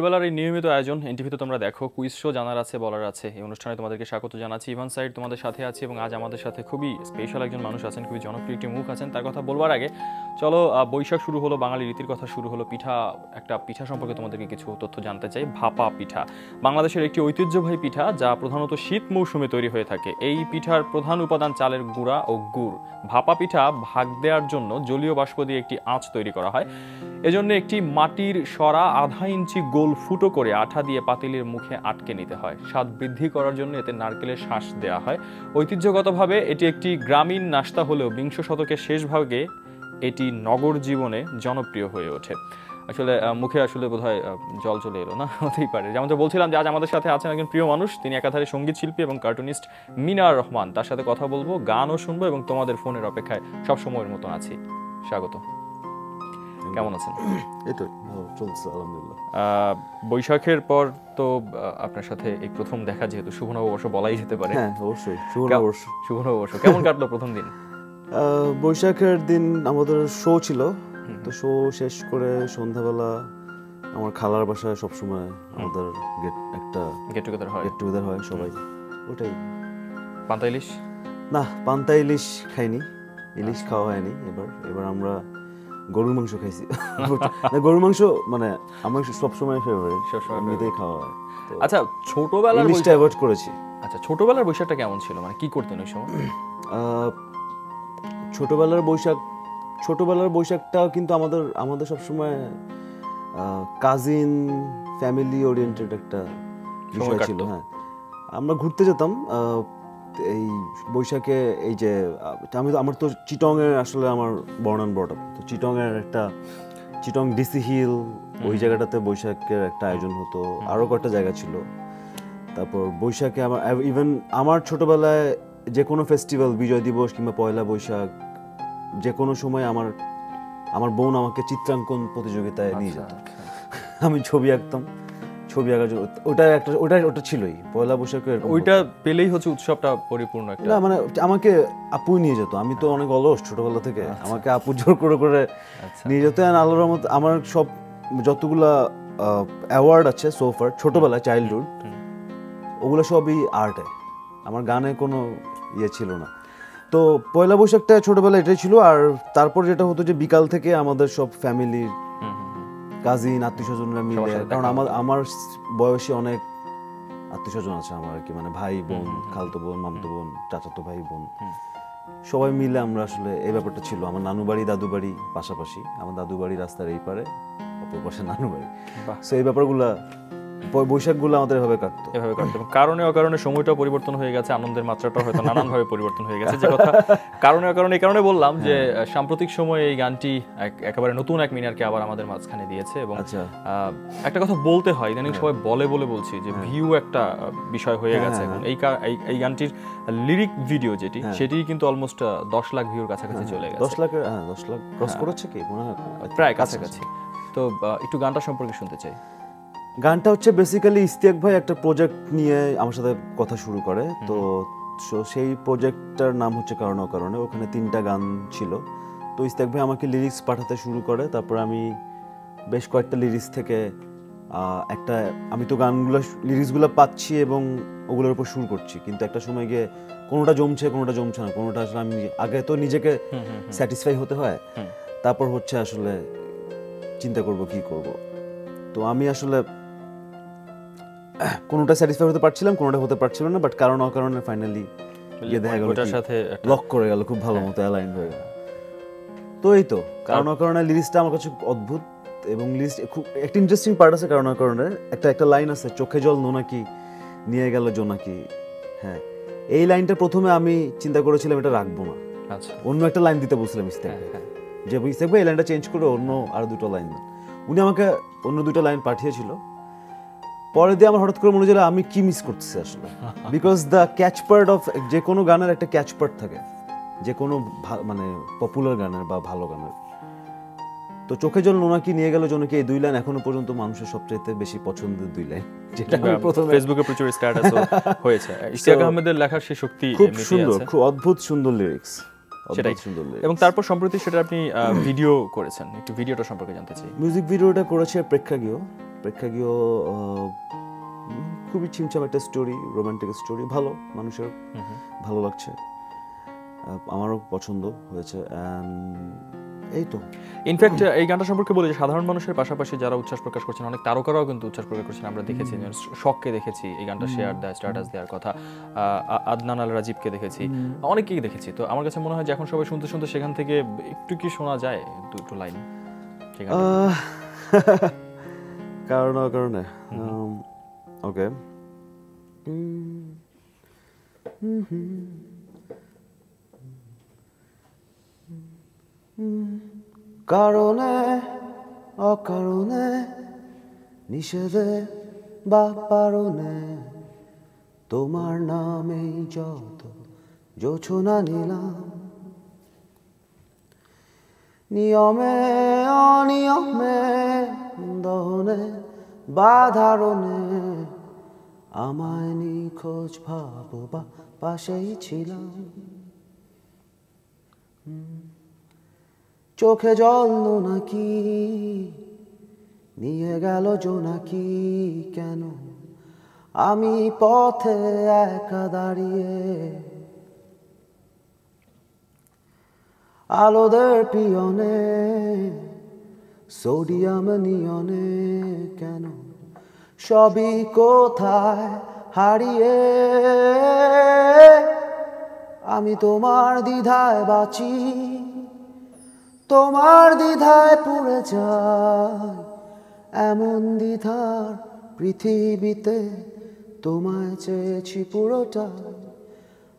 বিকেলবেলার এই নিয়মিত আয়োজন এনটিভিতে তোমরা দেখো, কুইজ শো জানার আছে বলার আছে। এই অনুষ্ঠানে তোমাদেরকে স্বাগত জানাচ্ছি। ইভান সাইড তোমাদের সাথে আছি এবং আজ আমাদের সাথে খুবই স্পেশাল একজন মানুষ আছেন, খুবই জনপ্রিয় একটি মুখ আছেন। তার কথা বলবার আগে চলো, বৈশাখ শুরু হলো, বাঙালি রীতির কথা শুরু হলো। একটা পিঠা সম্পর্কে তোমাদেরকে কিছু তথ্য জানতে চাই। ভাপা পিঠা বাংলাদেশের একটি ঐতিহ্যবাহী পিঠা, যা প্রধানত শীত মৌসুমে তৈরি হয়ে থাকে। এই পিঠার প্রধান উপাদান চালের গুঁড়া ও গুড়। ভাপা পিঠা ভাগ দেওয়ার জন্য জলীয় বাষ্প দিয়ে একটি আঁচ তৈরি করা হয়। এজন্য একটি মাটির সরা আধা ইঞ্চি গোল ফুটো করে আঠা দিয়ে পাতিলের মুখে আটকে নিতে হয়। স্বাদ বৃদ্ধি করার জন্য এতে নারকেলের শাঁস দেওয়া হয়। ঐতিহ্যগতভাবে এটি একটি গ্রামীণ নাস্তা হলেও বিংশ শতকের শেষ ভাগে এটি নগর জীবনে জনপ্রিয় হয়ে ওঠে। আসলে মুখে আসলে বোধহয় জল চলে এলো না, হতেই পারে। যেমন তো বলছিলাম যে আজ আমাদের সাথে আছেন একজন প্রিয় মানুষ, তিনি একাধারে সঙ্গীত শিল্পী এবং কার্টুনিস্ট মিনার রহমান। তার সাথে কথা বলবো, গানও শুনবো এবং তোমাদের ফোনের অপেক্ষায় সব সময়ের মতন আছি। স্বাগত। কেমন আছেন? এই তো চলছে আলহামদুলিল্লাহ। বৈশাখের পর তো আপনার সাথে এই প্রথম দেখা, যেহেতু শুভ নববর্ষ বলাই যেতে পারে। হ্যাঁ অবশ্যই শুভ নববর্ষ। শুভ নববর্ষ কেমন কাটলো প্রথম দিন? বৈশাখের দিন আমাদের শো ছিল, তো শো শেষ করে সন্ধ্যাবেলা আমার খালার বাসায় সবসময় আমাদের গেট টুগেদার হয় সবাই। ওটাই। পান্তা ইলিশ? না, পান্তা ইলিশ খাইনি, ইলিশ খাওয়া হয়নি। এবার আমরা গরুর মাংস খাইছি। গরুর মাংস মানে আমার সবসময় ফেভারিট, এমনিতেই খাওয়া হয়। আচ্ছা, ছোটবেলার ইলিশটা অ্যাভয়েড করেছি। আচ্ছা, ছোটবেলার বৈশাখটা কেমন ছিল, মানে কি করতেন ওই সময়? ছোটবেলার বৈশাখটাও কিন্তু আমাদের সবসময় কাজিন ফ্যামিলি ওরিয়েন্টেড একটা বিষয় ছিল। হ্যাঁ, আমরা ঘুরতে যেতাম এই বৈশাখে। এই যে আমার তো চিটং এর আসলে আমার বর্ন অ্যান্ড ব্রট আপ, তো চিটং ডিসি হিল, ওই জায়গাটাতে বৈশাখের একটা আয়োজন হতো। আরও কয়েকটা জায়গা ছিল। তারপর বৈশাখে আমার ছোটবেলায় যে কোনো ফেস্টিভ্যাল, বিজয় দিবস কিংবা পয়লা বৈশাখ, যে কোনো সময় আমার বোন আমাকে চিত্রাঙ্কন প্রতিযোগিতায় নিয়ে যেত। আমি ছবি আঁকতাম, ছবি আঁকার জন্য ওটা ছিলই পয়লা বৈশাখের। ওইটা পেলেই হচ্ছে উৎসবটা পরিপূর্ণ একটা। না মানে আমাকে আপুই নিয়ে যেত, আমি তো অনেক অলস ছোটবেলা থেকে, আমাকে আপু জোর করে নিয়ে যেত। আল্লাহর রহমত আমার সব যতগুলা অ্যাওয়ার্ড আছে সোফার ছোটবেলায় চাইল্ডহুড, ওগুলো সবই আর্টে। আমার গানে কোনো ইয়ে ছিল না। তো পয়লা বৈশাখটা ছোটবেলায় এটাই ছিল। আর তারপর যেটা হতো যে বিকাল থেকে আমাদের সব ফ্যামিলির কাজিন আত্মীয় স্বজনরা মিলে, কারণ আমার বয়সী অনেক আত্মীয় স্বজন আছে আমার আর কি, মানে ভাই বোন, খালতো বোন, মামতো বোন, চাচাতো ভাই বোন, সবাই মিলে আমরা আসলে এই ব্যাপারটা ছিল। আমার নানু বাড়ি দাদু বাড়ি পাশাপাশি, আমার দাদু বাড়ি রাস্তার এই পারে, অপর পাশে নানু বাড়ি। সো এই ব্যাপারগুলা বৈশাখগুলো আমাদের এভাবে কাটতো। এবং কারণে অকারণে সময়টাও পরিবর্তন হয়ে গেছে, আনন্দের মাত্রাটাও হয়তো নানানভাবে পরিবর্তন হয়ে গেছে। যে কথা কারণে অকারণে এই কারণে বললাম যে সাম্প্রতিক সময়ে এই গানটি একেবারে নতুন এক মিনারকে আবার আমাদের মাঝখানে দিয়েছে। এবং একটা কথা বলতে হয়, ইদানিং সবাই বলে বলছি যে ভিউ একটা বিষয় হয়ে গেছে এখন। এই গানটির লিরিক ভিডিও যেটি, সেটি কিন্তু অলমোস্ট 10 লাখ ভিউর কাছাকাছি চলে গেছে। 10 লাখ ক্রস করেছে কি মনে হয়, প্রায় কাছাকাছি। তো একটু গানটা সম্পর্কে শুনতে চাই। গানটা হচ্ছে বেসিক্যালি ইস্তিয়াক ভাই একটা প্রজেক্ট নিয়ে আমার সাথে কথা শুরু করে। তো সেই প্রজেক্টটার নাম হচ্ছে কারণ অকারণে। ওখানে 3টা গান ছিল। তো ইস্তিয়াক ভাই আমাকে লিরিক্স পাঠাতে শুরু করে। তারপর আমি বেশ কয়েকটা লিরিক্স থেকে আমি তো লিরিক্সগুলো পাচ্ছি এবং ওগুলোর উপর সুর করছি, কিন্তু একটা সময় গিয়ে কোনোটা জমছে না, কোনোটা আসলে আমি আগে তো নিজেকে স্যাটিসফাই হতে হয়, তারপর হচ্ছে আসলে চিন্তা করব কি করব। তো আমি আসলে কোনোটা স্যাটিসফাই হতে পারছিলাম, কোনোটা হতে পারছিল না, বাট কারণ অকারণে ফাইনালি দেখা গেল ওটার সাথে লক করে গেল, খুব ভালো মতো অ্যালাইন হয়ে গেল। তো এই তো কারণ অকারণে লিরিক্সটা আমার কাছে অদ্ভুত। এবং লিরিক্স খুব একটা ইন্টারেস্টিং পার্ট আছে কারণ অকারণে। একটা লাইন আছে, চোখে জল নোনাকি নিয়ে গেল জোনাকি। হ্যাঁ, এই লাইনটা প্রথমে আমি চিন্তা করেছিলাম এটা রাখবো না, আচ্ছা অন্য একটা লাইন দিতে বলছিলাম ইস্তিয়াক যে ইস্তিয়াক ভাই এই লাইনটা চেঞ্জ করে অন্য আর 2টা লাইন দেন। উনি আমাকে অন্য 2টা লাইন পাঠিয়েছিল। পরে দিয়ে আমার হঠাৎ করে মনে হচ্ছিল আমি কি মিস করতেছি আসলে, because the catch part of যে কোনো গানের একটা ক্যাচ পার্ট থাকে, যে কোনো মানে পপুলার গানের বা ভালো গানের। তো চোখে জল নোনাকি নিয়ে গেল জনকে, এই 2 লাইন এখনো পর্যন্ত মানুষের সবচাইতে বেশি পছন্দের 2 লাইন, যেটা প্রথমে ফেসবুকে প্রচুর স্ট্যাটাসও হয়েছে। ইস্তিয়াক আহমেদের লেখার সেই শক্তি খুব সুন্দর, খুব অদ্ভুত সুন্দর লিরিক্স। সেটাই এবং তারপর সম্প্রতি সেটা আপনি ভিডিও করেছেন, একটু ভিডিওটা সম্পর্কে জানতে চাই। মিউজিক ভিডিওটা করেছে প্রেক্ষাগৃহ, প্রেক্ষাগৃহ খুবই ছিমছাম একটা স্টোরি, রোমান্টিক স্টোরি, ভালো, মানুষের ভালো লাগছে, আমারও পছন্দ হয়েছে। এই তো ইনফ্যাক্ট এই গানটা সম্পর্কে বলি যে সাধারণ মানুষের পাশাপাশি যারা উচ্ছ্বাস প্রকাশ করছেন, অনেক তারকারাও কিন্তু উচ্ছ্বাস প্রকাশ করছেন। আমরা দেখেছি, শখকে দেখেছি এই গানটা শেয়ার দেয়, স্ট্যাটাস দেওয়ার কথা, আদনান আল রাজীবকে দেখেছি, অনেকেই দেখেছি। তো আমার কাছে মনে হয় যে এখন সবাই শুনতে শুনতে সেখান থেকে একটু কি শোনা যায় দুটো লাইন কারণে ওকে। কারণে অকারণে, নিষেধে বা পারণে, তোমার নামেই যত জোছনা নিলাম, নিয়মে অনিয়মে, দহনে বা ধারণে, আমায় নিখোঁজ ভাবো বা পাশেই ছিলাম, চোখে জল নাকি নিয়ে গেল জোনাকি, কেন আমি পথে একা দাঁড়িয়ে, আলোদের পিয়নে, সোডিয়াম নিয়নে, কেন সবই কোথায় হারিয়ে, আমি তোমার দ্বিধায় বাঁচি, তোমার দ্বিধায় পুড়ে যায়, এমন দ্বিধার পৃথিবীতে তোমায় চেয়েছি পুরোটা,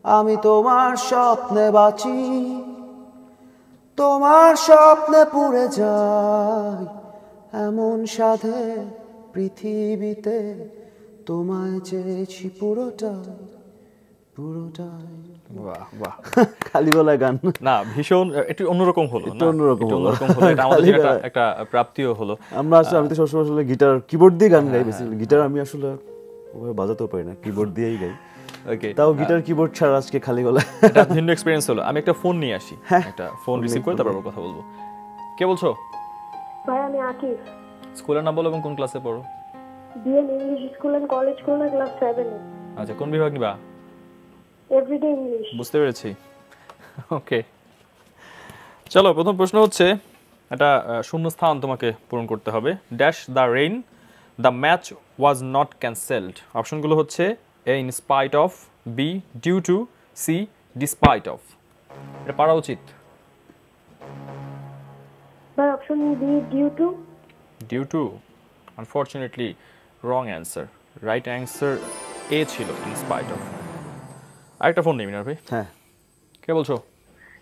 আমি তোমার স্বপ্নে বাঁচি, তোমার স্বপ্নে পুড়ে যাই, এমন সাধে পৃথিবীতে তোমায় চেয়েছি পুরোটাই, পুরোটাই। বাহ বাহ, খালি গলায় গান না, ভীষণ একটু অন্যরকম হলো, একটু অন্যরকম হলো, এটা আমাদের জন্য একটা প্রাপ্তিও হলো। আমরা আসলে, আমি তো সবসময় আসলে গিটার কিবোর্ড দিয়ে গান গাই, বেসিক্যালি গিটার আমি আসলে ওভাবে বাজাতেও পারি না, কিবোর্ড দিয়েই গাই। ওকে, তাও গিটার কিবোর্ড ছাড়া আজকে খালি গলায় এটা ভিন্ন এক্সপেরিয়েন্স হলো। আমি একটা ফোন নিয়ে আসি, একটা ফোন রিসিভ করে তারপর কথা বলবো। কে বলছো? ভাই আমি আকিব। স্কুলের নাম বলো এবং কোন ক্লাসে পড়ো? BN English school and college Khulna, class 7 এ। আচ্ছা, কোন বিভাগ নিবা? Everyday English. বুঝতে পেরেছি। ওকে, চলো, প্রথম প্রশ্ন হচ্ছে, একটা শূন্য স্থান তোমাকে পূরণ করতে হবে। Dash the rain, the match was not cancelled. অপশনগুলো হচ্ছে A in spite of, B due to, C despite of. এটা পারা উচিত। ভাই option B due to. Due to, unfortunately wrong answer. Right answer A ছিল ইন স্পাইট অফ। আরেকটা phone নেই মিনার ভাই। হ্যাঁ, কে বলছো?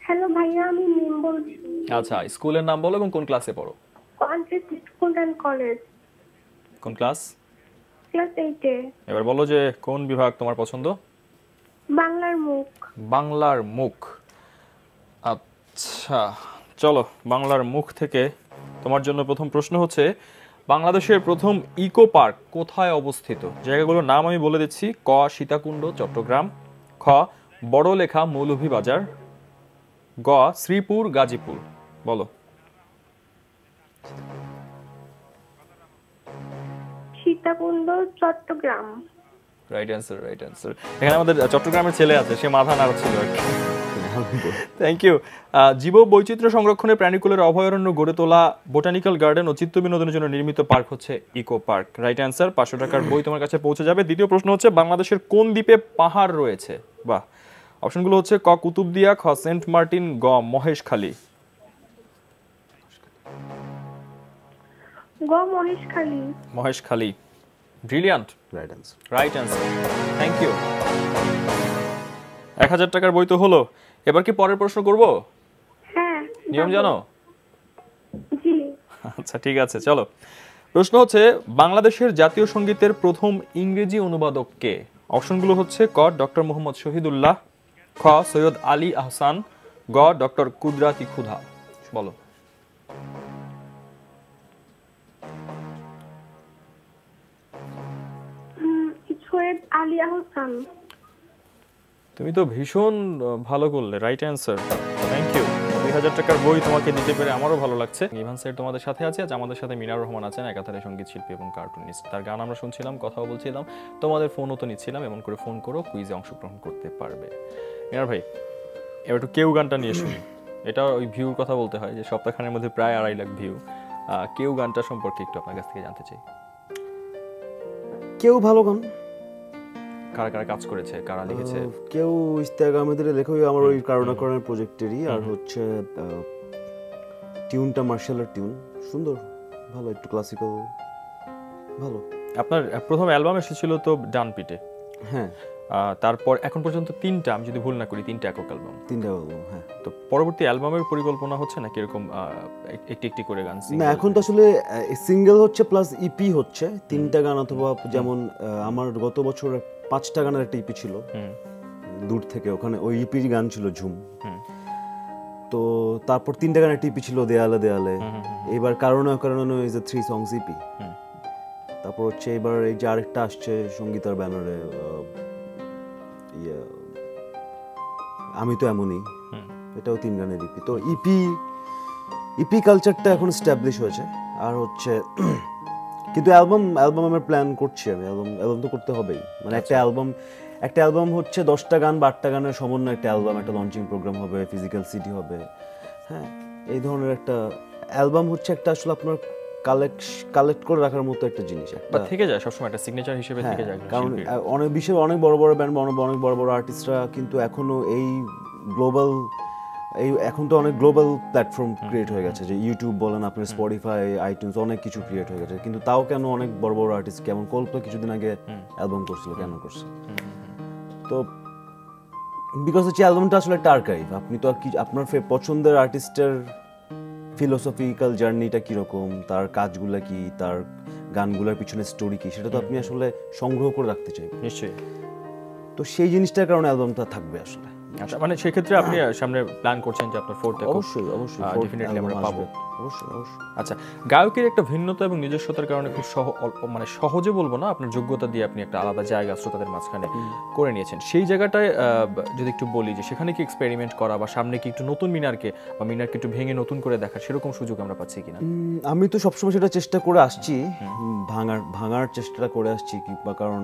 হ্যালো ভাইয়া, আমি মিম বলছি। আচ্ছা, স্কুলের নাম বলো এবং কোন ক্লাসে পড়ো? কনসেপ্ট স্কুল এন্ড কলেজ, কোন ক্লাস? ক্লাস 8 এ। এবার বলো যে কোন বিভাগ তোমার পছন্দ? বাংলার মুখ। বাংলার মুখ। আচ্ছা, চলো, বাংলার মুখ থেকে তোমার জন্য প্রথম প্রশ্ন হচ্ছে, বাংলাদেশের প্রথম ইকো পার্ক কোথায় অবস্থিত? জায়গাগুলোর নাম আমি বলে দিচ্ছি। ক সীতাকুণ্ড চট্টগ্রাম, খ বড়লেখা মৌলভীবাজার, গ শ্রীপুর গাজীপুর। বলো। Sitakunda Chittagong. Right answer, right answer. এখানে আমাদের চট্টগ্রামের ছেলে আছে, সে মাথা নাড়ছিল আর কি। Thank you. জীব বৈচিত্র্য সংরক্ষণে প্রাণীকুলের অভয়ারণ্য গড়ে তোলা বোটানিক্যাল গার্ডেন ও চিত্ত বিনোদনের জন্য নির্মিত পার্ক হচ্ছে ইকো পার্ক। Right answer. 500 টাকার বই তোমার কাছে পৌঁছে যাবে। দ্বিতীয় প্রশ্ন হচ্ছে, বাংলাদেশের কোন দ্বীপে পাহাড় রয়েছে? বাহ। অপশনগুলো হচ্ছে ক কুতুবদিয়া, খ সেন্ট মার্টিন, গ মহেশখালী। গ Maheshkhali. Maheshkhali, brilliant. Right answer. Right answer, thank you. 1000 টাকার বই তো হলো। এবার কি পরের প্রশ্ন করব? হ্যাঁ। নিয়ম জানো? জি। আচ্ছা, ঠিক আছে, চলো। প্রশ্ন হচ্ছে, বাংলাদেশের জাতীয় সঙ্গীতের প্রথম ইংরেজি অনুবাদক কে? অপশনগুলো হচ্ছে ক ডক্টর মোহাম্মদ শহীদুল্লাহ, খ সৈয়দ আলী আহসান, গ ডক্টর কুদরাতি খুদা। বলো। সৈয়দ আলী আহসান। তুমি তো ভীষণ ভালো করলে। Right answer, thank you. 2000 টাকার বই তোমাকে দিতে পেরে আমারও ভালো লাগছে। ইভান স্যার তোমাদের সাথে আছে, আজ আমাদের সাথে মিনার রহমান আছেন, একাধারে সঙ্গীত শিল্পী এবং কার্টুনিস্ট। তার গান আমরা শুনছিলাম, কথাও বলছিলাম, তোমাদের ফোনও তো নিচ্ছিলাম। এমন করে ফোন করো, কুইজে অংশগ্রহণ করতে পারবে। মিনার ভাই, এবার একটু কেউ গানটা নিয়ে শুনি। এটা ওই ভিউর কথা বলতে হয় যে সপ্তাহখানের মধ্যে প্রায় 2.5 লাখ ভিউ। কেউ গানটা সম্পর্কে একটু আপনার কাছ থেকে জানতে চাই। কেউ ভালো গান, কারা কারা কাজ করেছে, কারা লিখেছে? কেউ ইস্তেক আহমেদের লেখা, আমার ওই কারণা করণের প্রজেক্টেরই। আর হচ্ছে টিউনটা মার্শালের টিউন, সুন্দর, ভালো, একটু ক্লাসিক্যাল, ভালো। আপনার প্রথম অ্যালবাম এসেছিল তো ডান পিটে। হ্যাঁ। তারপর এখন পর্যন্ত 3টা, আমি যদি ভুল না করি, 3টা একক অ্যালবাম। 3টা অ্যালবাম, হ্যাঁ। তো পরবর্তী অ্যালবামের পরিকল্পনা হচ্ছে নাকি এরকম একটি একটি করে গান? না, এখন তো আসলে সিঙ্গেল হচ্ছে প্লাস ইপি হচ্ছে, 3টা গান। অথবা যেমন আমার গত বছর 5টা গানের একটা ইপি ছিল দূর থেকে, ওখানে ওই ইপির গান ছিল ঝুম। তো তারপর 3টা গানের একটা ইপি ছিল দেয়ালে দেয়ালে। এবার কারণে কারণে ইজ এ 3 songs ইপি। তারপর হচ্ছে এবার এই যে আরেকটা আসছে সঙ্গীতার ব্যানারে, আমি তো এমনই, এটাও 3 গানের ইপি। তো ইপি কালচারটা এখন এস্টাবলিশ হয়েছে। আর হচ্ছে কিন্তু অ্যালবাম আমার প্ল্যান করছি আমি। অ্যালবাম তো করতে হবেই, মানে একটা অ্যালবাম হচ্ছে 10টা গান বা 8টা গানের সমন্বয় একটা অ্যালবাম। একটা লঞ্চিং প্রোগ্রাম হবে, ফিজিক্যাল সিডি হবে, হ্যাঁ, এই ধরনের একটা অ্যালবাম হচ্ছে একটা আসলে আপনার কালেক্ট করে রাখার মতো একটা জিনিস, একটা থেকে যায় সবসময়, একটা সিগনেচার হিসেবে থেকে যায়। কারণ অনেক বড় বড় ব্যান্ড, অনেক বড় বড় আর্টিস্টরা কিন্তু এখনো এখন তো অনেক গ্লোবাল প্ল্যাটফর্ম ক্রিয়েট হয়ে গেছে, যে ইউটিউব বলেন, আপনার স্পটিফাই, আইটিউনস, অনেক কিছু ক্রিয়েট হয়ে গেছে। কিন্তু তাও কেন অনেক বড় বড় আর্টিস্ট, কেমন কোল্ডপ্লে কিছুদিন আগে অ্যালবাম করছিল, কেন করছে? তো বিকজ হচ্ছে অ্যালবামটা আসলে একটা আর্কাইভ। আপনি তো আপনার পছন্দের আর্টিস্টের ফিলোসফিক্যাল জার্নিটা কীরকম, তার কাজগুলো কি, তার গানগুলোর পিছনে স্টোরি কি, সেটা তো আপনি আসলে সংগ্রহ করে রাখতে চাইবেন নিশ্চয়ই। তো সেই জিনিসটার কারণে অ্যালবামটা থাকবে আসলে। আচ্ছা, মানে সেই ক্ষেত্রে আপনি সামনে প্ল্যান করছেন যে আপনার ফোর্থ? অবশ্যই ডেফিনেটলি আমরা পাবো। অবশ্যই। আচ্ছা, গায়কের একটা ভিন্নতা এবং নিজস্বতার কারণে খুব মানে সহজে বলবো না, আপনার যোগ্যতা দিয়ে আপনি একটা আলাদা জায়গা শ্রোতাদের মাঝখানে করে নিয়েছেন। সেই জায়গাটায় যদি একটু বলি যে সেখানে কি এক্সপেরিমেন্ট করা বা সামনে কি একটু নতুন মিনারকে একটু ভেঙে নতুন করে দেখার সেরকম সুযোগ আমরা পাচ্ছি কিনা? আমি তো সবসময় সেটা চেষ্টা করে আসছি, ভাঙার চেষ্টা করে আসছি। বা কারণ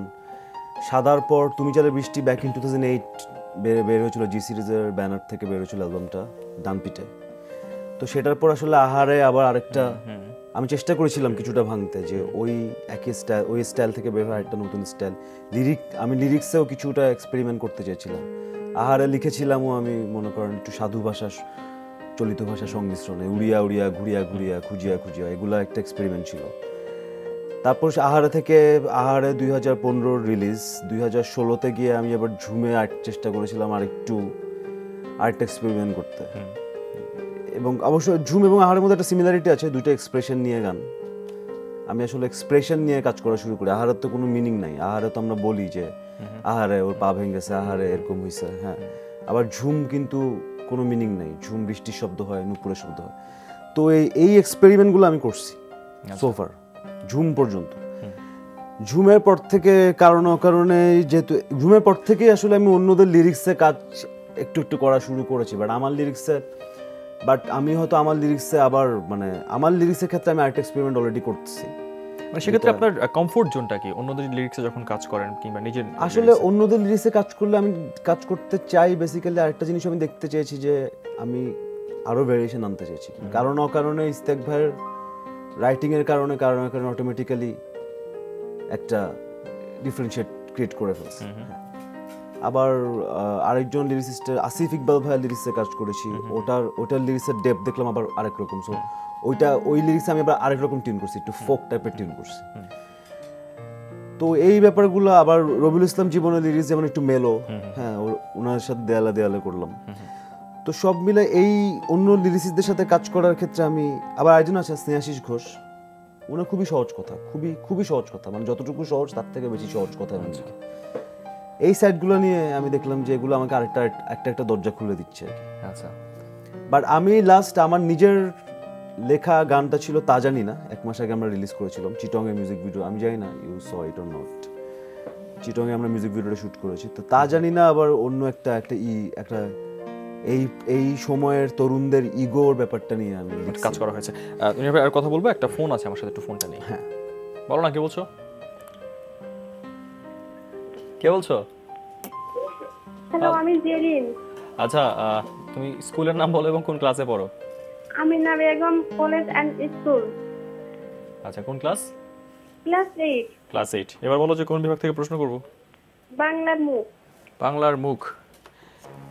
সাদার পর তুমি চালে বৃষ্টি ব্যাক ইন 2008 বের হয়েছিল, জি সিরিজের ব্যানার থেকে বের হয়েছিল অ্যালবামটা ডানপিটে। তো সেটার পর আসলে আহারে আবার আরেকটা আমি চেষ্টা করেছিলাম কিছুটা ভাঙতে, যে ওই একই স্টাইল, ওই স্টাইল থেকে বের হয় একটা নতুন স্টাইল। আমি লিরিক্সেও কিছুটা এক্সপেরিমেন্ট করতে চেয়েছিলাম। আহারে লিখেছিলামও আমি, মনে করেন, একটু সাধু ভাষা, চলিত ভাষা সংমিশ্রণে, উড়িয়া উড়িয়া ঘুরিয়া ঘুরিয়া খুঁজিয়া খুঁজিয়া, এগুলো একটা এক্সপেরিমেন্ট ছিল। তারপর আহারে 2015 রিলিজ, 2016-তে গিয়ে আমি আবার ঝুমে চেষ্টা করেছিলাম আরেকটা এক্সপেরিমেন্ট করতে। এবং অবশ্য ঝুম এবং আহারের মধ্যে একটা সিমিলারিটি আছে, দুটো এক্সপ্রেশন নিয়ে গান। আমি আসলে এক্সপ্রেশন নিয়ে কাজ করা শুরু করি। আহারের তো কোনো মিনিং নাই। আহারে তো আমরা বলি যে আহারে ওর পা ভেঙে গেছে, আহারে এরকম হয়েছে, হ্যাঁ। আবার ঝুম কিন্তু কোনো মিনিং নাই, ঝুম বৃষ্টির শব্দ হয়, নুপুরের শব্দ হয়। তো এই এক্সপেরিমেন্টগুলো আমি করছি সোফার, ঝুম পর্যন্ত। ঝুমের পর থেকে কারণে যেহেতু ঝুমের পর থেকেই আসলে আমি অন্যদের লিরিক্সে কাজ একটু করা শুরু করেছি। আমি হয়তো আমার লিরিক্সের ক্ষেত্রে আমি আরেকটা এক্সপেরিমেন্ট অলরেডি করতেছি। মানে সেক্ষেত্রে আপনার কমফোর্ট জোনটা কি? অন্যদের লিরিক্সে যখন কাজ করেন কিংবা নিজের আসলে অন্যদের লিরিক্সে কাজ করলে আমি কাজ করতে চাই বেসিক্যালি আরেকটা জিনিস আমি দেখতে চেয়েছি, যে আমি আরো ভেরিয়েশন আনতে চেয়েছি। কারণ অকারণে ইস্তেক ভাইয়ের রাইটিং এর কারণে অটোমেটিক্যালি একটা ডিফারেন্সিয়েট ক্রিয়েট করে ফেলছে। আবার আরেকজন লিরিসিস্টের আসিফ ইকবাল ভাইয়ের লিরিক্সে কাজ করেছি, ওটার লিরিক্সের ডেপথ দেখলাম আবার আরেক রকম। সো ওই লিরিক্সে আমি আবার আরেক রকম টিউন করছি, একটু ফোক টাইপের টিউন করছি। তো এই ব্যাপারগুলো আবার রবিউল ইসলাম জীবনের লিরিক্স যেমন একটু মেলো, হ্যাঁ, ওনার সাথে দেয়ালে দেয়ালে করলাম। তো সব মিলে এই অন্য লিরিসিস্টদের সাথে কাজ করার ক্ষেত্রে আমি আবার একজন আছে স্নেহাশিস ঘোষ, ওনার খুবই সহজ কথা, খুবই সহজ কথা, মানে যতটুকু সহজ তার থেকে বেশি সহজ কথা। এই সাইডগুলো নিয়ে আমি দেখলাম যে এগুলো আমাকে একটা দরজা খুলে দিচ্ছে। আচ্ছা, বাট আমি লাস্ট আমার নিজের লেখা গানটা ছিল তা জানি না, 1 মাস আগে আমরা রিলিজ করেছিলাম চিটং এর মিউজিক ভিডিও। আমি জানি না you saw it or not, cheating এ আমরা মিউজিক ভিডিওটা শুট করেছি। তো তা জানি না আবার অন্য একটা এই এই সময়ের তরুণদের ইগোর ব্যাপারটা নিয়ে আমি কাজ করা হয়েছে। তুমি আর কথা বলবো, একটা ফোন আছে আমার সাথে, একটু ফোনটা নেই। হ্যাঁ, বলো না, কে বলছো? কে বলছো? হ্যালো, আমি জেরিন। আচ্ছা, তুমি স্কুলের নাম বলো এবং কোন ক্লাসে পড়ো? Amina Begum college and school, আচ্ছা, কোন ক্লাস? Class 8, class 8। এবার বলো যে কোন বিভাগ থেকে প্রশ্ন করব? বাংলার মুখ। বাংলার মুখ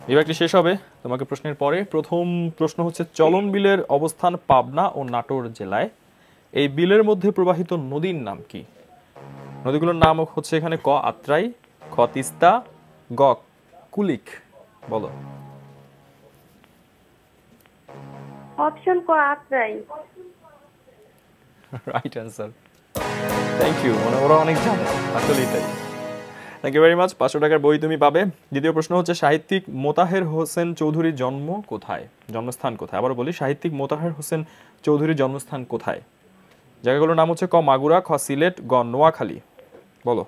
বিভাগটি শেষ হবে তোমাকে প্রশ্নের পরে। প্রথম প্রশ্ন হচ্ছে, চলন বিলের অবস্থান পাবনা ও নাটোর জেলায়। এই বিলের মধ্যে প্রবাহিত নদীর নাম কি? নদীগুলোর নাম হচ্ছে এখানে ক আত্রাই, খ তিস্তা, গ কুলিক। বলো। অপশন ক Atrai. Right answer. Thank you. মানে ওরা অনেক জানে, আসলেই তাই। Thank you very much. 500 টাকার বই তুমি পাবে। দ্বিতীয় প্রশ্ন হচ্ছে, সাহিত্যিক মোতাহের হোসেন চৌধুরীর জন্ম কোথায়? জন্মস্থান কোথায়? আবার বলি, সাহিত্যিক মোতাহের হোসেন চৌধুরীর জন্মস্থান কোথায়? জায়গাগুলোর নাম হচ্ছে ক মাগুরা, খ সিলেট, গ নোয়াখালী। বলো।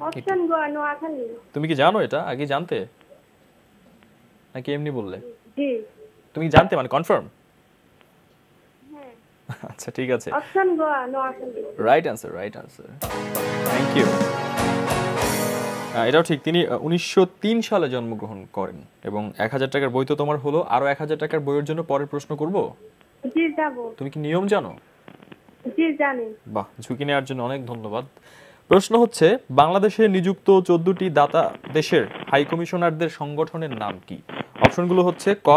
অপশন গ নোয়াখালী। তুমি কি জানো এটা? আগে জানতে নাকি এমনি বললে? জি। তুমি জানতে মানে কনফার্ম? হ্যাঁ। আচ্ছা, ঠিক আছে। অপশন গ Noakhali. Right answer, right answer. Thank you. এটাও ঠিক, তিনি 1903 সালে জন্মগ্রহণ করেন। এবং 1000 টাকার বই তো তোমার হলো, আরো 1000 টাকার বইয়ের জন্য পরের প্রশ্ন করব। জি, যাব। তুমি কি নিয়ম জানো? জি, জানি। বাহ, ঝুঁকি নেওয়ার জন্য অনেক ধন্যবাদ। প্রশ্ন হচ্ছে, বাংলাদেশে নিযুক্ত 14টি দাতা দেশের হাই কমিশনারদের সংগঠনের নাম কি? অপশনগুলো হচ্ছে ক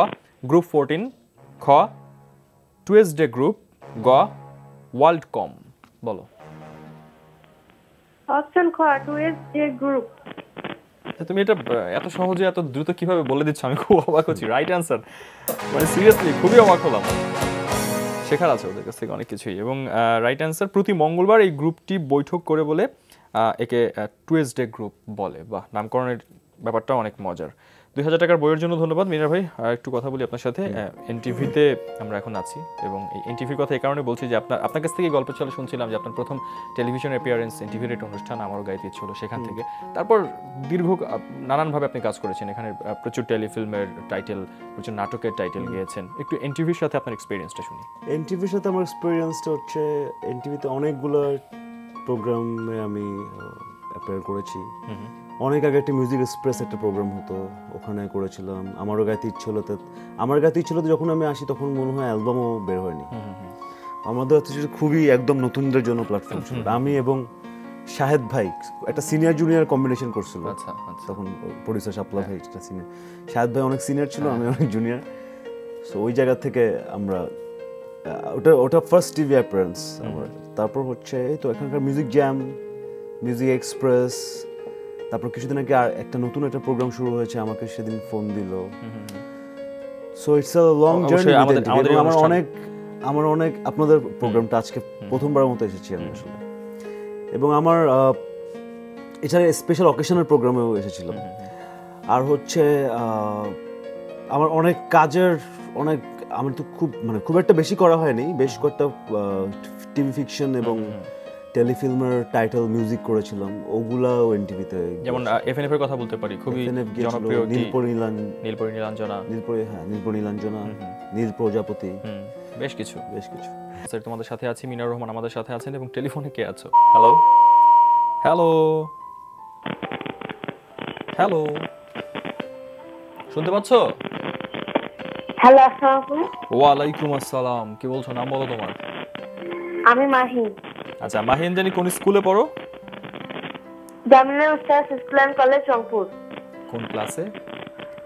গ্রুপ 14, খ টুয়েসডে গ্রুপ, গ ওয়ার্ল্ডকম। বলো। অপশন খ টুয়েসডে গ্রুপ। তুমি এটা এত সহজে এত দ্রুত কিভাবে বলে দিচ্ছ, আমি খুব অবাক হচ্ছি। Right answer. মানে সিরিয়াসলি খুবই অবাক হলাম। শেখার আছে ওদের কাছ থেকে অনেক কিছুই। এবং রাইট অ্যান্সার। প্রতি মঙ্গলবার এই গ্রুপটি বৈঠক করে বলে একে টুয়েসডে গ্রুপ বলে। বাহ, নামকরণের ব্যাপারটা অনেক মজার। 2000 টাকার বইয়ের জন্য ধন্যবাদ। মিনার ভাই, একটু কথা বলি আপনার সাথে। এনটিভিতে আমরা এখন আছি এবং এই এনটিভির কথা এই কারণে বলছি যে আপনার কাছ থেকে গল্প চলে শুনছিলাম যে আপনার প্রথম টেলিভিশন অ্যাপিয়ারেন্স এনটিভির একটা অনুষ্ঠান, আমারও গাইতে ইচ্ছে হলো সেখান থেকে। তারপর দীর্ঘ নানানভাবে আপনি কাজ করেছেন এখানে, প্রচুর টেলিফিল্মের টাইটেল, প্রচুর নাটকের টাইটেল গিয়েছেন। একটু এনটিভির সাথে আপনার এক্সপিরিয়েন্সটা শুনি। এনটিভির সাথে আমার এক্সপিরিয়েন্সটা হচ্ছে, এনটিভিতে অনেকগুলো প্রোগ্রামে আমি অ্যাপিয়ার করেছি। অনেক আগে একটা মিউজিক এক্সপ্রেস একটা প্রোগ্রাম হতো, ওখানে করেছিলাম। আমারও গাইতে ইচ্ছে হলো, আমার গাইতে ইচ্ছে হলো যখন আমি আসি তখন মনে হয় অ্যালবামও বের হয়নি। আমাদের হচ্ছে খুবই একদম নতুনদের জন্য প্ল্যাটফর্ম ছিল। আমি এবং শাহেদ ভাই একটা সিনিয়র জুনিয়র কম্বিনেশন করছিল। আচ্ছা, তখন প্রডিউসার শাপলা ভাই একটা সিনিয়র, শাহেদ ভাই অনেক সিনিয়র ছিল, আমি অনেক জুনিয়র। সো ওই জায়গা থেকে আমরা ওটা ফার্স্ট টিভি অ্যাপিয়ারেন্স আমার। তারপর হচ্ছে তো এখানকার মিউজিক জ্যাম, মিউজিক এক্সপ্রেস, তারপর কিছুদিন আগে আর একটা নতুন একটা প্রোগ্রাম শুরু হয়েছে, আমাকে সেদিন ফোন দিল। So it's a long journey. আমার অনেক আপনাদের প্রোগ্রামটা আজকে প্রথমবারের মতো এসেছি আমি আসলে। এবং আমার এছাড়া স্পেশাল অকেশনের প্রোগ্রামেও এসেছিলাম। আর হচ্ছে আমার অনেক কাজের আমার তো খুব একটা বেশি করা হয়নি, বেশ কয়েকটা টিভি ফিকশন এবং টেলিফিল্মের টাইটেল মিউজিক করেছিলাম, ওগুলাও এনটিভিতে। যেমন এফএনএফ এর কথা বলতে পারি, খুবই জনপ্রিয় নীলপরি নীলাঞ্জনা, নীল প্রজাপতি, বেশ কিছু। স্যার, তোমাদের সাথে আছি, মিনার রহমান আমাদের সাথে আছেন এবং টেলিফোনে কে আছো? হ্যালো হ্যালো হ্যালো, শুনতে পাচ্ছো? হ্যালো, আসসালামু আলাইকুম। ওয়ালাইকুম আসসালাম। কি বলছো? নাম বলো তোমার। আমি মাহিন। আচ্ছা, মাহিন জানি কোন স্কুলে পড়ো? জামিলা উস্তাদ স্কুল এন্ড কলেজ রংপুর। কোন ক্লাসে?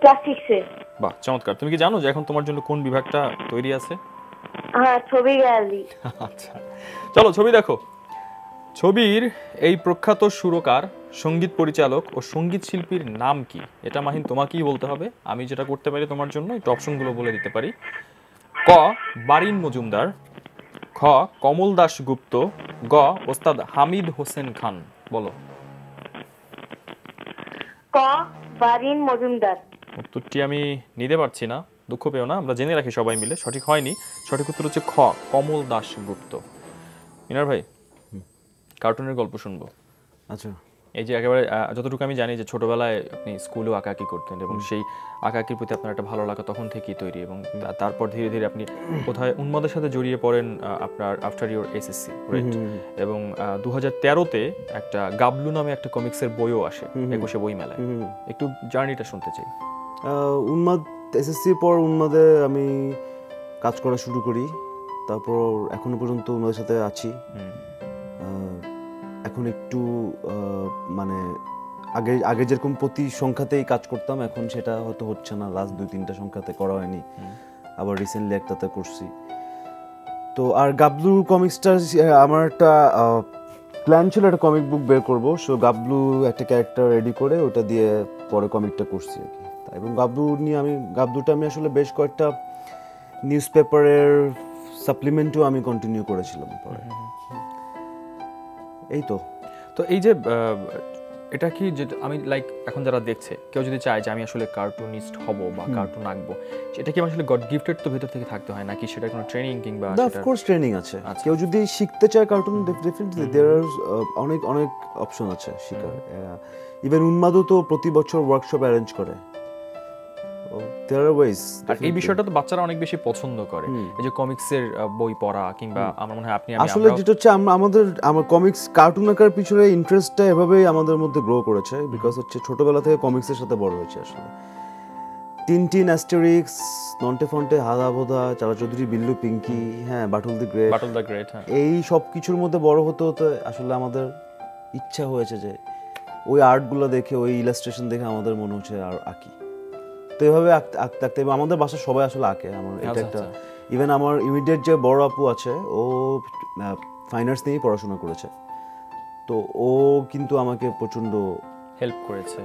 ক্লাস 6 এ। বাহ, চমৎকার। তুমি কি জানো যে এখন তোমার জন্য কোন বিভাগটা তৈরি আছে? হ্যাঁ, ছবি গ্যালারি। আচ্ছা, চলো ছবি দেখো। ছবির এই প্রখ্যাত সুরকার, সঙ্গীত পরিচালক ও সঙ্গীত শিল্পীর নাম কি? এটা মাহিন তোমাকেই বলতে হবে। আমি যেটা করতে পারি তোমার জন্য একটু অপশনগুলো বলে দিতে পারি। ক বারিন মজুমদার, খ কমল দাস গুপ্ত, গ ওস্তাদ হামিদ হোসেন খান। বলো। ক বারিন মজুমদার। উত্তরটি আমি নিতে পারছি না, দুঃখ পেও না, আমরা জেনে রাখি সবাই মিলে। সঠিক হয়নি, সঠিক উত্তর হচ্ছে খ কমল দাস গুপ্ত। মিনার ভাই, কার্টুনের গল্প শুনবো। আচ্ছা, এই যে একেবারে যতটুকু আমি জানি যে ছোটবেলায় আপনি স্কুলেও আঁকাআঁকি করতেন এবং সেই আঁকাআঁকির প্রতি আপনার একটা ভালো লাগা তখন থেকেই তৈরি এবং তারপর ধীরে ধীরে আপনি কোথায় উন্মাদের সাথে জড়িয়ে পড়েন আপনার আফটার ইউর এসএসসি রাইট এবং 2013-তে একটা গাবলু নামে একটা কমিক্সের বইও আসে 21শে বই মেলায়। একটু জার্নিটা শুনতে চাই। উন্মাদ এসএসসির পর উন্মাদে আমি কাজ করা শুরু করি, তারপর এখনো পর্যন্ত উন্মাদের সাথে আছি। এখন একটু মানে আগে যেরকম প্রতি সংখ্যাতেই কাজ করতাম এখন সেটা হয়তো হচ্ছে না, লাস্ট 2-3টা সংখ্যাতে করা হয়নি, আবার রিসেন্টলি একটাতে করছি। তো আর গাবলু কমিক্সটা আমার একটা প্ল্যান ছিল একটা কমিক বুক বের করবো, সো গাবলু একটা ক্যারেক্টার রেডি করে ওটা দিয়ে পরে কমিকটা করছি আর কি। এবং গাবলুটা আমি আসলে বেশ কয়েকটা নিউজ পেপারের সাপ্লিমেন্টও আমি কন্টিনিউ করেছিলাম পরে। এই তো এই যে এটা কি যে আমি লাইক এখন যারা দেখছে কেউ যদি চায় যে আমি আসলে কার্টুনিস্ট হব বা কার্টুন আঁকবো, সেটা কি আসলে গড গিফটেড তো ভেতর থেকে থাকতে হয় নাকি সেটা কোনো ট্রেনিং কিংবা অফ কোর্স ট্রেনিং আছে। কেউ যদি শিখতে চায় কার্টুন ডেফিনেটলি देयर আর অনেক অপশন আছে শেখার। ইভেন উন্মাদও তো প্রতি বছর ওয়ার্কশপ অ্যারেঞ্জ করে। দেয়ার আর ওয়েজ। আর এই বিষয়টা তো বাচ্চারা অনেক বেশি পছন্দ করে, এই যে কমিক্সের বই পড়া কিংবা আমার মনে হয় আপনি আসলে যেটা হচ্ছে আমার কমিক্স কার্টুন আঁকার পিছনে ইন্টারেস্টটা এভাবেই আমাদের মধ্যে গ্রো করেছে, বিকজ হচ্ছে ছোটবেলা থেকে কমিক্সের সাথে বড় হয়েছে আসলে। টিনটিন, অ্যাস্টেরিক্স, নন্টে ফন্টে, হাদা বোধা, চালা চৌধুরী, বিল্লু, পিঙ্কি, হ্যাঁ বাটুল দ্য গ্রেট, এই সব কিছুর মধ্যে বড় হতে হতে আসলে আমাদের ইচ্ছা হয়েছে যে ওই আর্টগুলো দেখে, ওই ইলাস্ট্রেশন দেখে আমাদের মনে হচ্ছে আর আঁকি। তো এভাবে আঁকতে আঁকতে আমাদের বাসার সবাই আসলে আঁকে। আমার এটা একটা ইভেন আমার ইমিডিয়েট যে বড় আপু আছে ও ফাইন আর্টস নিয়েই পড়াশোনা করেছে, তো ও কিন্তু আমাকে প্রচন্ড হেল্প করেছে,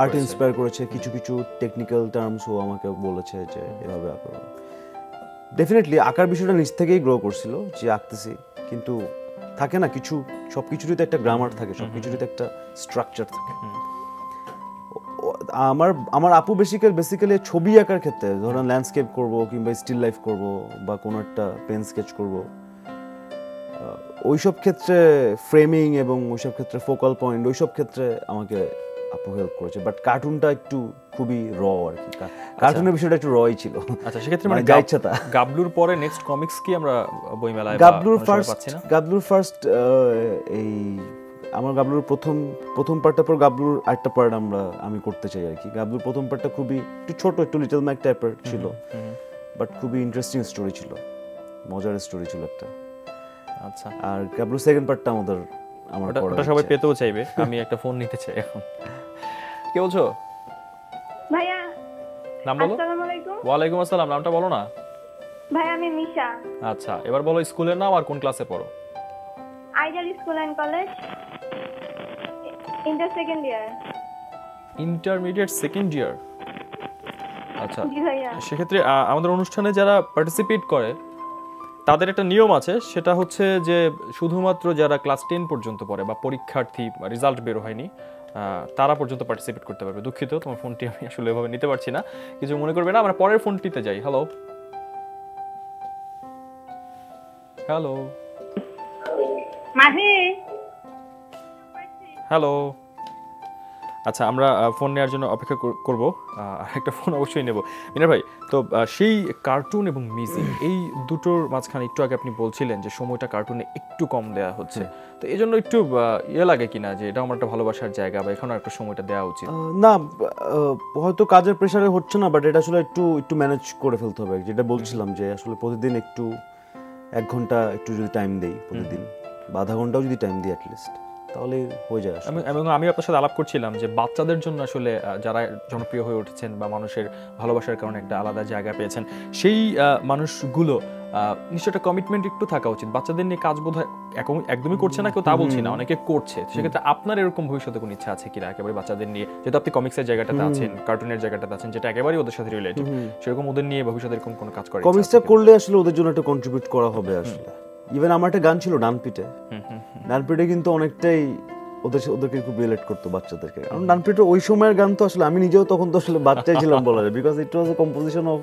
আর্ট ইন্সপায়ার করেছে। কিছু কিছু টেকনিক্যাল টার্মস ও আমাকে বলেছে যে এভাবে আঁকো। ডেফিনেটলি আঁকার বিষয়টা নিজ থেকেই গ্রো করছিল যে আঁকতেছি, কিন্তু থাকে না কিছু, সব কিছুরই তো একটা গ্রামার থাকে, সব কিছুরই তো একটা স্ট্রাকচার থাকে। আমার আপু বেসিক্যালি ছবি আঁকার ক্ষেত্রে, ধরেন ল্যান্ডস্কেপ করব কিংবা স্টিল লাইফ করব বা কোনো একটা পেন স্কেচ করব, ওইসব ক্ষেত্রে ফ্রেমিং এবং ওইসব ক্ষেত্রে ফোকাল পয়েন্ট, ওইসব ক্ষেত্রে আমাকে আপু হেল্প করেছে। বাট কার্টুনটা একটু খুবই র আর কি, কার্টুনের বিষয়টা একটু রই ছিল। আচ্ছা, সেক্ষেত্রে মানে গাবলুর পরে নেক্সট কমিক্স কি আমরা বইমেলায় গাবলুর ফার্স্ট এই আমার গাবলুর প্রথম পার্টটা পর গাবলুর আরেকটা পার্ট আমি করতে চাই আর কি। গাবলুর প্রথম পার্টটা খুবই একটু ছোট, একটু লিটল ম্যাক টাইপের ছিল, বাট খুবই ইন্টারেস্টিং স্টোরি ছিল, মজার স্টোরি ছিল একটা। আচ্ছা, আর গাবলুর সেকেন্ড পার্টটা আমার ওটা সবাই পেতেও চাইবে। আমি একটা ফোন নিতে চাই এখন। কে বলছো? ভাইয়া নাম বলো। আসসালামু আলাইকুম। ওয়ালাইকুম আসসালাম। নামটা বলো না। ভাই আমি মিশা। আচ্ছা, এবার বলো স্কুলের নাম আর কোন ক্লাসে পড়ো? Ideal school and college, inter second year. Intermediate second year. আচ্ছা, জি ভাইয়া। সেক্ষেত্রে আমাদের অনুষ্ঠানে যারা পার্টিসিপেট করে তাদের একটা নিয়ম আছে, সেটা হচ্ছে যে শুধুমাত্র যারা ক্লাস 10 পর্যন্ত পড়ে বা পরীক্ষার্থী রেজাল্ট বের হয়নি তারা পর্যন্ত পার্টিসিপেট করতে পারবে। দুঃখিত, তোমার ফোনটি আমি আসলে এভাবে নিতে পারছি না, কিছু মনে করবে না। আমরা পরের ফোনটিতে যাই। Hello hello Mahi, hello. আচ্ছা, আমরা ফোন নেওয়ার জন্য অপেক্ষা করব, একটা ফোন অবশ্যই নেব। মিনার ভাই, তো সেই কার্টুন এবং মিউজিক এই দুটোর মাঝখানে একটু আগে আপনি বলছিলেন যে সময়টা কার্টুনে একটু কম দেওয়া হচ্ছে, তো এই জন্য একটু লাগে কিনা যে এটা আমার একটা ভালোবাসার জায়গা বা এখানেও একটু সময়টা দেওয়া উচিত? না, হয়তো কাজের প্রেশারে হচ্ছে না, বাট এটা আসলে একটু ম্যানেজ করে ফেলতে হবে। যেটা বলছিলাম যে আসলে প্রতিদিন একটু 1 ঘন্টা একটু যদি টাইম দেই প্রতিদিন, বা আধা ঘন্টাও যদি টাইম দিই অ্যাটলিস্ট, তাহলে হয়ে যায়। এবং আমি আপনার সাথে আলাপ করছিলাম যে বাচ্চাদের জন্য আসলে যারা জনপ্রিয় হয়ে উঠেছেন বা মানুষের ভালোবাসার কারণে একটা আলাদা জায়গা পেয়েছেন, সেই মানুষগুলো নিশ্চয় একটা কমিটমেন্ট একটু থাকা উচিত। বাচ্চাদের নিয়ে কাজ বোধহয় একদমই করছে না কেউ, তা বলছি না, অনেকে করছে। সেক্ষেত্রে আপনার এরকম ভবিষ্যতে কোনো ইচ্ছা আছে কিনা একেবারে বাচ্চাদের নিয়ে, যেহেতু আপনি কমিক্সের জায়গাটাতে আছেন, কার্টুনের জায়গাটাতে আছেন, যেটা একেবারেই ওদের সাথে রিলেটেড, সেরকম ওদের নিয়ে ভবিষ্যতে এরকম কোনো কাজ করেন? কমিক্সটা করলে আসলে ওদের জন্য একটা কন্ট্রিবিউট করা হবে আসলে। ইভেন আমার একটা গান ছিল ডানপিটে, কিন্তু অনেকটাই ওদেরকে খুব রিলেট করতো বাচ্চাদেরকে। কারণ ডানপিটে ওই সময়ের গান তো আসলে আমি নিজেও তখন তো আসলে বাচ্চাই ছিলাম বলা যায়, because it was a composition of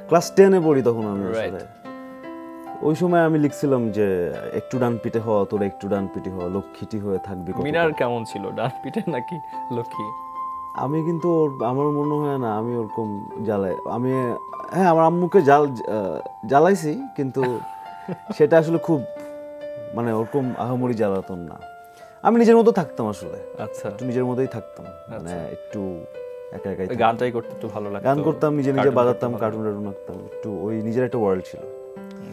class 10-এ পড়ি তখন আমি। আসলে ওই সময় আমি লিখছিলাম যে একটু ডান পিটে হওয়া, তোরা একটু ডান পিটে হওয়া, লক্ষ্মীটি হয়ে থাকবি কতকাল। মিনার কেমন ছিল, ডান পিঠে নাকি লক্ষ্মী? আমি কিন্তু আমার মনে হয় না আমি ওরকম জ্বালাই। আমি হ্যাঁ আমার আম্মুকে জ্বালাইছি, কিন্তু সেটা আসলে খুব মানে ওরকম আহামরি জ্বালাতন না। আমি নিজের মতো থাকতাম আসলে, আচ্ছা, একটু নিজের মতোই থাকতাম, মানে একটু একা একাই থাকতাম। গানটাই করতে একটু ভালো লাগতো, গান করতাম, নিজে নিজে কার্টুন বাজাতাম, করতে কার্টুন টার্টুন আঁকতাম, একটু ওই নিজের একটা ওয়ার্ল্ড ছিল।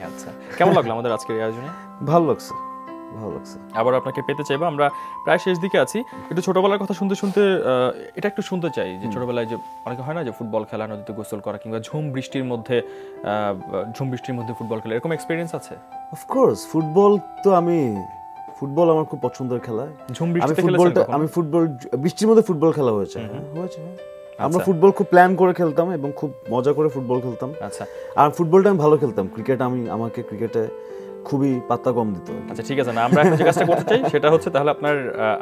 আচ্ছা, কেমন লাগলো আমাদের আজকের এই আয়োজনে? ভালো লাগছে, ভালো লাগছে। আবার আপনাকে পেতে চাইবো, আমরা প্রায় শেষ দিকে আছি। একটু ছোটবেলার কথা শুনতে শুনতে এটা একটু শুনতে চাই যে ছোটবেলায় যে অনেকে হয় না যে ফুটবল খেলা, নদীতে গোসল করা, কিংবা ঝুম বৃষ্টির মধ্যে ফুটবল খেলা, এরকম এক্সপিরিয়েন্স আছে? অফকোর্স, ফুটবল তো ফুটবল আমার খুব পছন্দের খেলা। ঝুম বৃষ্টিতে খেলেছেন কখনো? আমি ফুটবল বৃষ্টির মধ্যে ফুটবল খেলা হয়েছে। আমরা ফুটবল খুব প্ল্যান করে খেলতাম এবং খুব মজা করে ফুটবল খেলতাম। আচ্ছা, আর ফুটবলটা আমি ভালো খেলতাম। আমাকে ক্রিকেটে খুবই পাত্তা কম দিত। আচ্ছা ঠিক আছে, না আমরা এখন যে কাজটা করতে চাই সেটা হচ্ছে তাহলে আপনার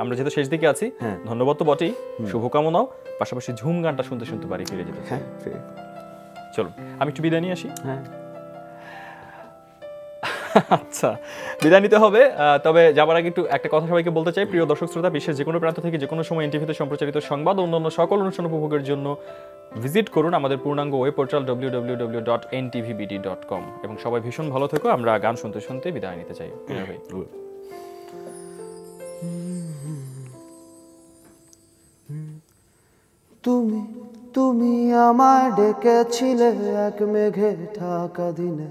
আমরা যেহেতু শেষ দিকে আছি, ধন্যবাদ তো বটেই, শুভকামনাও, পাশাপাশি ঝুম গানটা শুনতে শুনতে বাড়ি ফিরে যেতে। হ্যাঁ, চলো আমি একটু বিদায় নিয়ে আসি। হ্যাঁ আচ্ছা, বিদায় নিতে হবে। তবে যাবার আগে একটু একটা কথা সবাইকে বলতে চাই, প্রিয় দর্শক শ্রোতা, বিশ্বের যে কোনো প্রান্ত থেকে যে কোনো সময় এনটিভিতে সম্প্রচারিত সংবাদ ও অন্যান্য সকল অনুষ্ঠান উপভোগের জন্য ভিজিট করুন আমাদের পূর্ণাঙ্গ ওয়েব পোর্টাল www.ntvbd.com। এবং সবাই ভীষণ ভালো থেকো। আমরা গান শুনতে শুনতে বিদায় নিতে চাই। তুমি আমায় ডেকেছিলে এক মেঘে ঢাকা দিনে,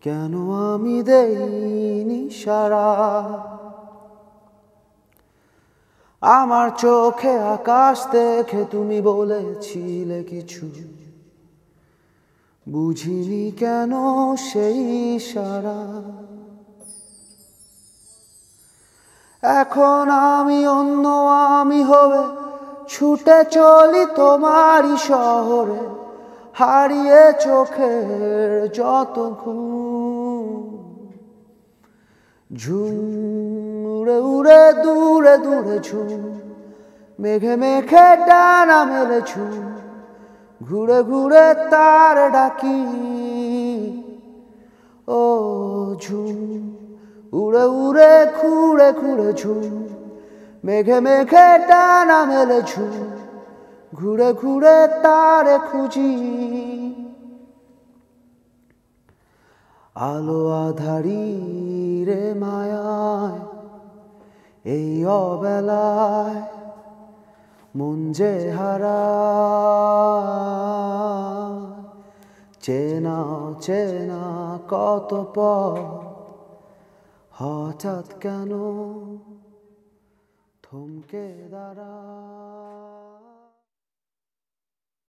কেন আমি দেইনি সাড়া? আমার চোখে আকাশ দেখে তুমি বলেছিলে কিছু, বুঝিনি কেন সেই ইশারা। এখন আমি অন্য আমি হবে ছুটে চলি তোমারই শহরে, হারিয়ে চোখের যত ঝুম উড়ে উড়ে দূরে দূরে ঝুম, মেঘে মেঘে ডানা মেলে ঝুম, ঘুরে ঘুরে তার ডাকি ও ঝুম, উড়ে উড়ে ঘুরে ঘুরে ঝুম, মেঘে মেঘে ডানা মেলে ঝুম, ঘুরে ঘুরে তারে খুঁজি। আলো আধারি রে মায়ায় এই অবেলায় মন যে হারায়, চেনা চেনা কত পথ হঠাৎ কেন থমকে দাঁড়ায়।